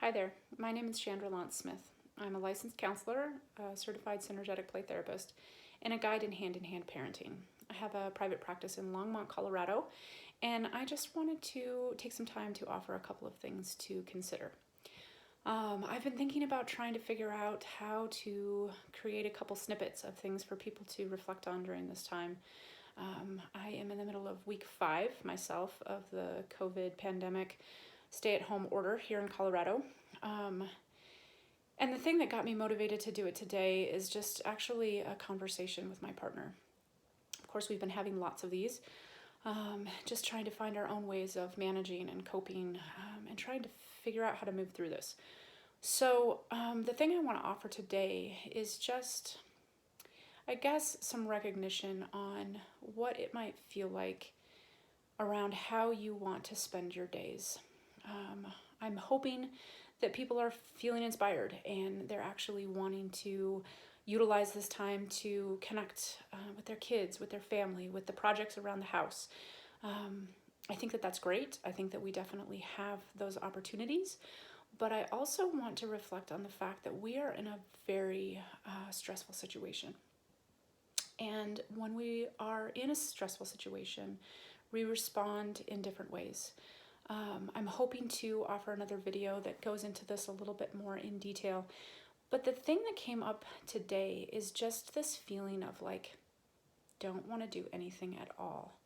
Hi there, my name is Chandra Lance Smith. I'm a licensed counselor, a certified synergetic play therapist, and a guide in hand parenting. I have a private practice in Longmont, Colorado, and I just wanted to take some time to offer a couple of things to consider. I've been thinking about trying to figure out how to create a couple snippets of things for people to reflect on during this time. I am in the middle of week 5 myself of the COVID pandemic stay-at-home order here in Colorado. And the thing that got me motivated to do it today is just actually a conversation with my partner. Of course, we've been having lots of these, just trying to find our own ways of managing and coping, and trying to figure out how to move through this. So the thing I want to offer today is just, I guess, some recognition on what it might feel like around how you want to spend your days. I'm hoping that people are feeling inspired and they're actually wanting to utilize this time to connect with their kids, with their family, with the projects around the house. I think that that's great. I think that we definitely have those opportunities. But I also want to reflect on the fact that we are in a very stressful situation. And when we are in a stressful situation, we respond in different ways. I'm hoping to offer another video that goes into this a little bit more in detail. But the thing that came up today is just this feeling of like, don't want to do anything at all.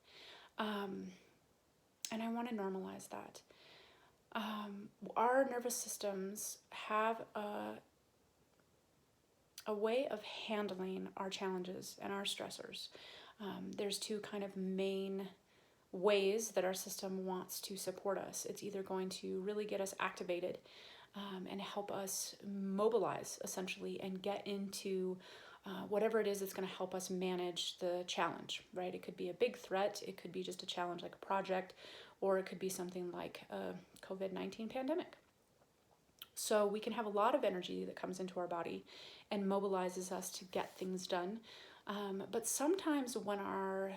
And I want to normalize that. Our nervous systems have a way of handling our challenges and our stressors. There's two kind of main ways that our system wants to support us. It's either going to really get us activated and help us mobilize essentially and get into whatever it is that's going to help us manage the challenge, right? It could be a big threat, it could be just a challenge like a project, or it could be something like a COVID-19 pandemic. So we can have a lot of energy that comes into our body and mobilizes us to get things done. But sometimes when our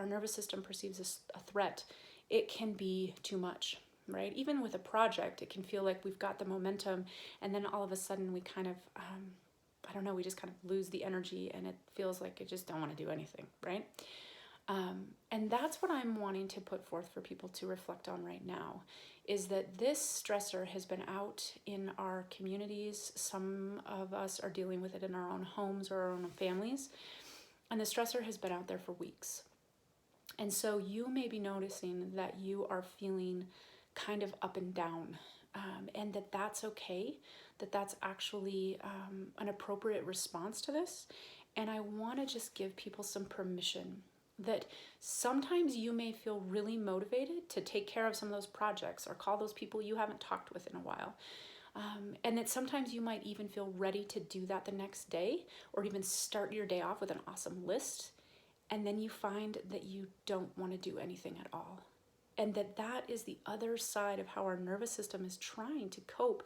nervous system perceives a threat, it can be too much, right? Even with a project, it can feel like we've got the momentum, and then all of a sudden we kind of, I don't know, we just kind of lose the energy, and it feels like I just don't want to do anything, right? And that's what I'm wanting to put forth for people to reflect on right now, is that this stressor has been out in our communities. Some of us are dealing with it in our own homes or our own families, and the stressor has been out there for weeks. And so you may be noticing that you are feeling kind of up and down, and that's okay, that's actually an appropriate response to this. And I want to just give people some permission that sometimes you may feel really motivated to take care of some of those projects or call those people you haven't talked with in a while. And that sometimes you might even feel ready to do that the next day, or even start your day off with an awesome list. And then you find that you don't want to do anything at all. And that is the other side of how our nervous system is trying to cope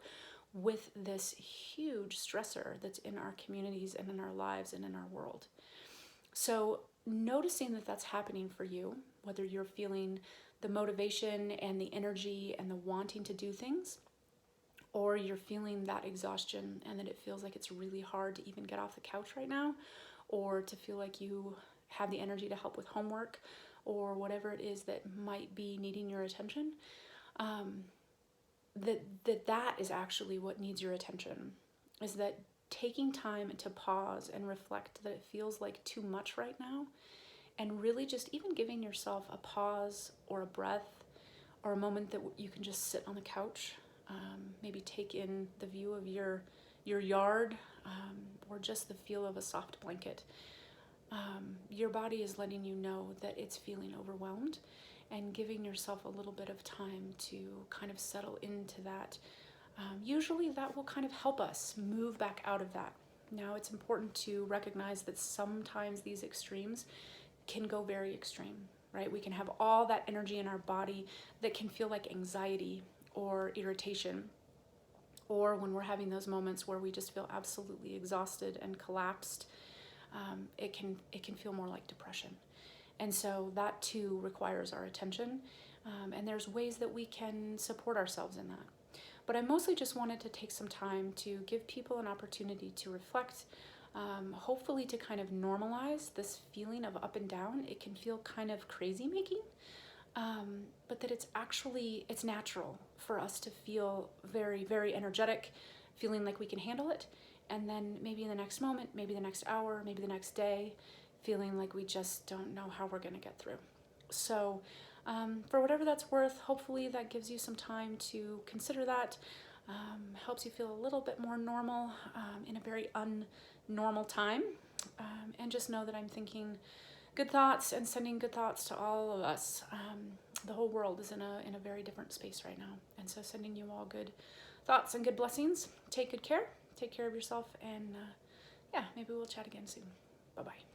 with this huge stressor that's in our communities and in our lives and in our world. So noticing that that's happening for you, whether you're feeling the motivation and the energy and the wanting to do things, or you're feeling that exhaustion and that it feels like it's really hard to even get off the couch right now, or to feel like you have the energy to help with homework or whatever it is that might be needing your attention, that is actually what needs your attention, is that taking time to pause and reflect that it feels like too much right now, and really just even giving yourself a pause or a breath or a moment that you can just sit on the couch, maybe take in the view of your yard, or just the feel of a soft blanket. Your body is letting you know that it's feeling overwhelmed, and giving yourself a little bit of time to kind of settle into that. Usually that will kind of help us move back out of that. Now, it's important to recognize that sometimes these extremes can go very extreme, right? We can have all that energy in our body that can feel like anxiety or irritation, or when we're having those moments where we just feel absolutely exhausted and collapsed, it can feel more like depression. And so that too requires our attention, and there's ways that we can support ourselves in that. But I mostly just wanted to take some time to give people an opportunity to reflect, hopefully to kind of normalize this feeling of up and down. It can feel kind of crazy making, but that it's natural for us to feel very, very energetic, feeling like we can handle it. And then maybe in the next moment, maybe the next hour, maybe the next day, feeling like we just don't know how we're going to get through. So for whatever that's worth, hopefully that gives you some time to consider that, helps you feel a little bit more normal in a very unnormal time. And just know that I'm thinking good thoughts and sending good thoughts to all of us. The whole world is in a very different space right now. And so sending you all good thoughts and good blessings. Take good care. Take care of yourself. And yeah, maybe we'll chat again soon. Bye-bye.